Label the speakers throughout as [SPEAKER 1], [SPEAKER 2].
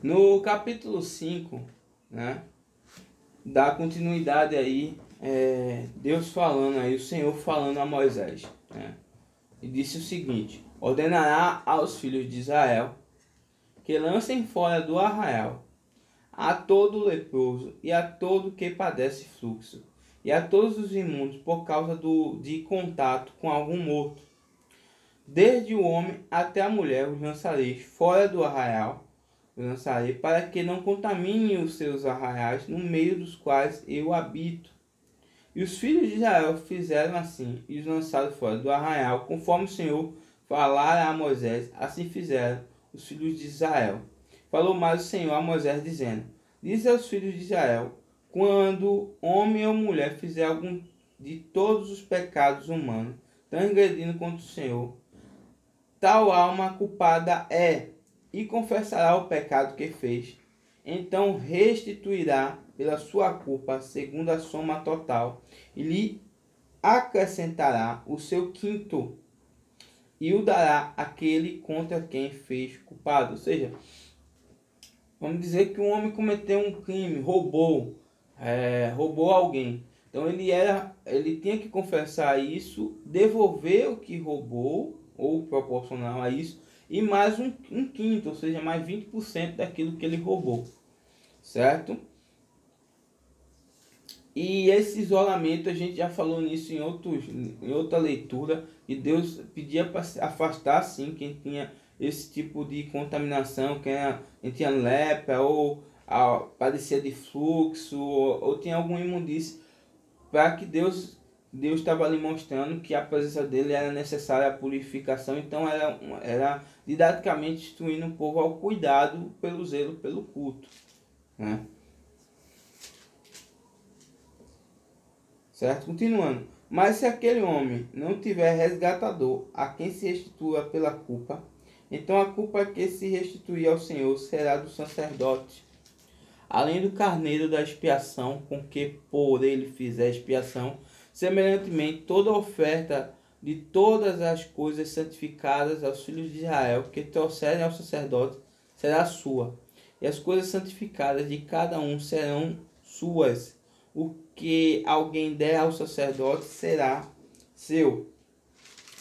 [SPEAKER 1] No capítulo 5, né, dá continuidade aí, Deus falando aí, o Senhor falando a Moisés, né, e disse o seguinte: ordenará aos filhos de Israel que lancem fora do arraial a todo leproso e a todo que padece fluxo, e a todos os imundos por causa de contato com algum morto. Desde o homem até a mulher os lançareis fora do arraial, lançarei para que não contaminem os seus arraiais no meio dos quais eu habito. E os filhos de Israel fizeram assim, e os lançaram fora do arraial, conforme o Senhor falara a Moisés, assim fizeram os filhos de Israel. Falou mais o Senhor a Moisés, dizendo: diz aos filhos de Israel, quando homem ou mulher fizer algum de todos os pecados humanos, transgredindo contra o Senhor, tal alma culpada é, e confessará o pecado que fez. Então restituirá pela sua culpa, segundo a soma total, e lhe acrescentará o seu quinto, e o dará àquele contra quem fez culpado. Ou seja, vamos dizer que um homem cometeu um crime, roubou alguém. Então ele tinha que confessar isso, devolver o que roubou, ou proporcional a isso, e mais um quinto, ou seja, mais 20% daquilo que ele roubou, certo? E esse isolamento, a gente já falou nisso em outra leitura, e Deus pedia para afastar sim quem tinha esse tipo de contaminação, quem tinha lepra, ou padecia de fluxo, ou tinha algum imundície, para que Deus estava ali mostrando que a presença dele era necessária à purificação. Então era didaticamente instruindo o povo ao cuidado pelo zelo, pelo culto, né? Certo? Continuando. Mas se aquele homem não tiver resgatador a quem se restitua pela culpa, então a culpa que se restituir ao Senhor será do sacerdote, além do carneiro da expiação, com que por ele fizer expiação. Semelhantemente, toda oferta de todas as coisas santificadas aos filhos de Israel que trouxerem ao sacerdote será sua, e as coisas santificadas de cada um serão suas. O que alguém der ao sacerdote será seu.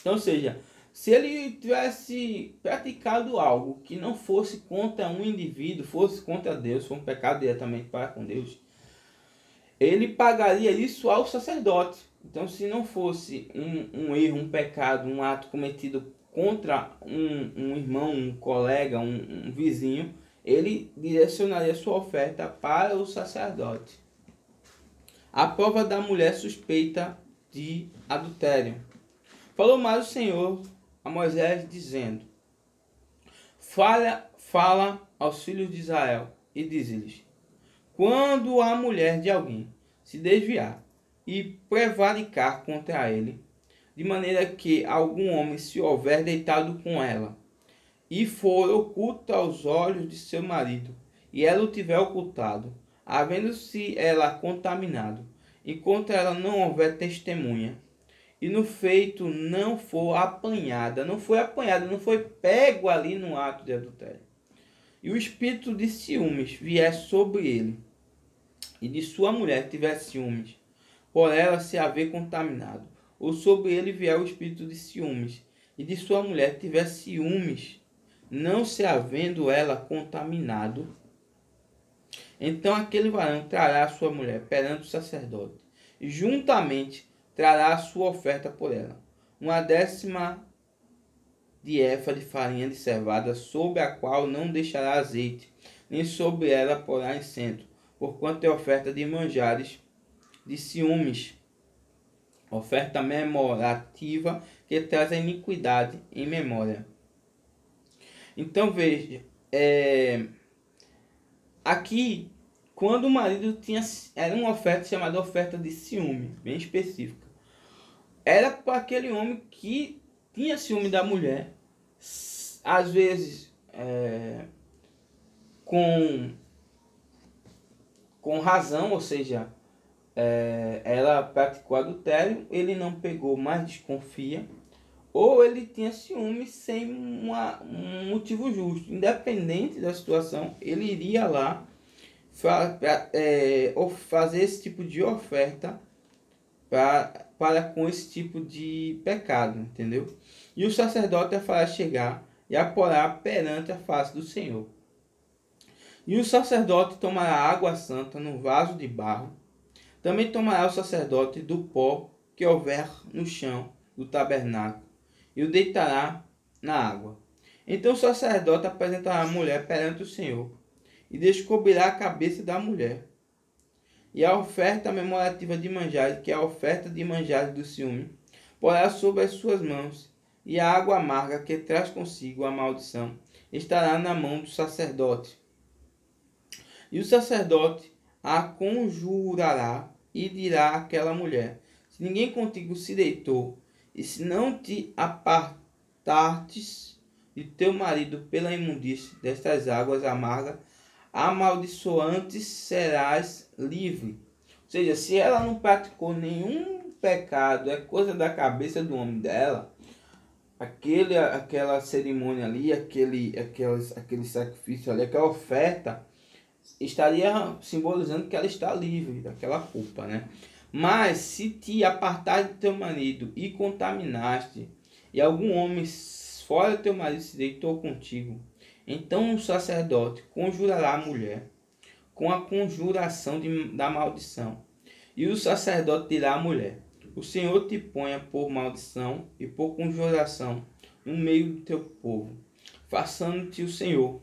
[SPEAKER 1] Então, ou seja, se ele tivesse praticado algo que não fosse contra um indivíduo, fosse contra Deus, foi um pecado diretamente para com Deus, ele pagaria isso ao sacerdote. Então, se não fosse um erro, um pecado, um ato cometido contra um irmão, um colega, um vizinho, ele direcionaria sua oferta para o sacerdote. A prova da mulher suspeita de adultério. Falou mais o Senhor a Moisés, dizendo: fala aos filhos de Israel e diz-lhes: quando a mulher de alguém se desviar e prevaricar contra ele, de maneira que algum homem se houver deitado com ela, e for oculta aos olhos de seu marido, e ela o tiver ocultado, havendo-se ela contaminado, enquanto ela não houver testemunha, e no feito não for apanhada, não foi pego ali no ato de adultério, e o espírito de ciúmes vier sobre ele, e de sua mulher tiver ciúmes, por ela se haver contaminado, ou sobre ele vier o espírito de ciúmes, e de sua mulher tiver ciúmes, não se havendo ela contaminado, então aquele varão trará a sua mulher perante o sacerdote, e juntamente trará a sua oferta por ela, 1/10 de efa de farinha de cevada, sobre a qual não deixará azeite, nem sobre ela porá incenso, porquanto é oferta de manjares de ciúmes, oferta memorativa que traz a iniquidade em memória. Então veja, aqui, quando o marido era uma oferta chamada oferta de ciúme, bem específica. Era para aquele homem que tinha ciúme da mulher, às vezes com razão, ou seja, ela praticou adultério, ele não pegou, mas desconfia, ou ele tinha ciúme sem um motivo justo. Independente da situação, ele iria lá fazer esse tipo de oferta para com esse tipo de pecado, entendeu? E o sacerdote a fará chegar e a porá perante a face do Senhor. E o sacerdote tomará água santa num vaso de barro. Também tomará o sacerdote do pó que houver no chão do tabernáculo e o deitará na água. Então o sacerdote apresentará a mulher perante o Senhor e descobrirá a cabeça da mulher. E a oferta memorativa de manjares, que é a oferta de manjares do ciúme, porá sobre as suas mãos, e a água amarga que traz consigo a maldição estará na mão do sacerdote. E o sacerdote a conjurará e dirá àquela mulher: se ninguém contigo se deitou, e se não te apartastes de teu marido pela imundície destas águas amargas, amaldiçoantes serás livre. Ou seja, se ela não praticou nenhum pecado, é coisa da cabeça do homem dela, aquela cerimônia ali, aquele sacrifício ali, aquela oferta, estaria simbolizando que ela está livre daquela culpa, né? Mas se te apartaste do teu marido e contaminaste, e algum homem fora do teu marido se deitou contigo, então o sacerdote conjurará a mulher com a conjuração da maldição. E o sacerdote dirá à mulher: o Senhor te ponha por maldição e por conjuração no meio do teu povo, façando-te o Senhor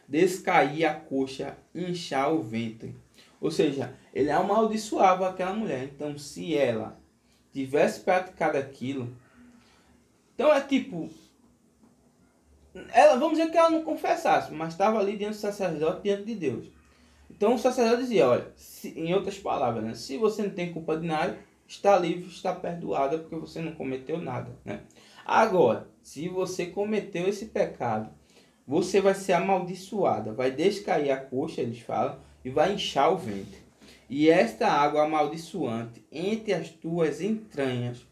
[SPEAKER 1] descair a coxa e inchar o ventre. Ou seja, ele amaldiçoava aquela mulher. Então, se ela tivesse praticado aquilo, então é tipo, ela, vamos dizer que ela não confessasse, mas estava ali diante do sacerdote, diante de Deus. Então o sacerdote dizia: olha, em outras palavras, né, se você não tem culpa de nada, está livre, está perdoada, porque você não cometeu nada, né? Agora, se você cometeu esse pecado, você vai ser amaldiçoada, vai descair a coxa, eles falam, e vai inchar o ventre. E esta água amaldiçoante entre as tuas entranhas,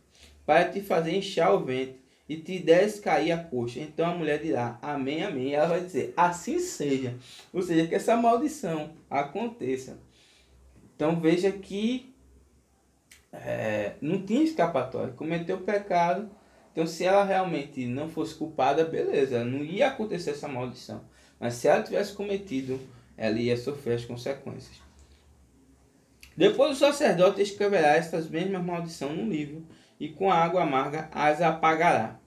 [SPEAKER 1] para te fazer inchar o ventre e te descair a coxa. Então a mulher dirá: amém, amém. E ela vai dizer: assim seja. Ou seja, que essa maldição aconteça. Então veja que não tinha escapatória. Cometeu pecado. Então se ela realmente não fosse culpada, beleza, não ia acontecer essa maldição. Mas se ela tivesse cometido, ela ia sofrer as consequências. Depois o sacerdote escreverá estas mesmas maldições no livro, e com a água amarga as apagará.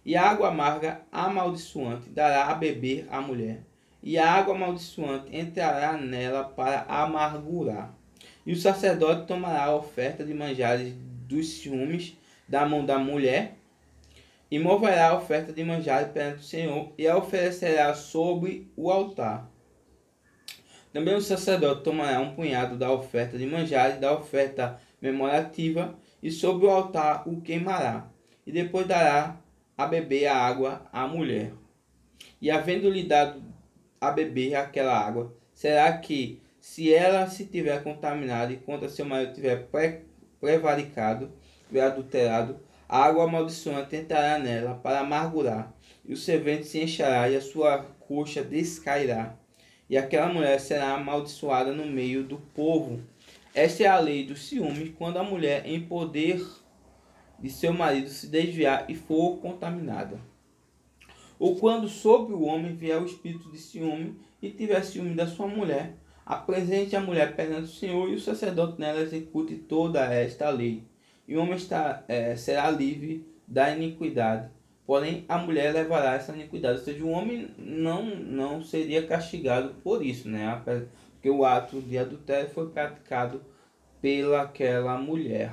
[SPEAKER 1] E a água amarga amaldiçoante dará a beber à mulher, e a água amaldiçoante entrará nela para amargurar. E o sacerdote tomará a oferta de manjares dos ciúmes da mão da mulher, e moverá a oferta de manjares perante o Senhor, e a oferecerá sobre o altar. Também o sacerdote tomará um punhado da oferta de manjares, da oferta memorativa, e sobre o altar o queimará, e depois dará a beber a água à mulher. E havendo-lhe dado a beber aquela água, será que, se ela se tiver contaminado e contra seu marido tiver prevaricado, tiver adulterado, a água amaldiçoante entrará nela para amargurar, e o seu ventre se enchará e a sua coxa descairá. E aquela mulher será amaldiçoada no meio do povo. Esta é a lei do ciúme, quando a mulher em poder de seu marido se desviar e for contaminada. Ou quando sobre o homem vier o espírito de ciúme e tiver ciúme da sua mulher, apresente a mulher perante o Senhor, e o sacerdote nela execute toda esta lei. E o homem será livre da iniquidade. Porém, a mulher levará essa iniquidade. Ou seja, o homem não seria castigado por isso, né? Porque o ato de adultério foi praticado pelaquela mulher.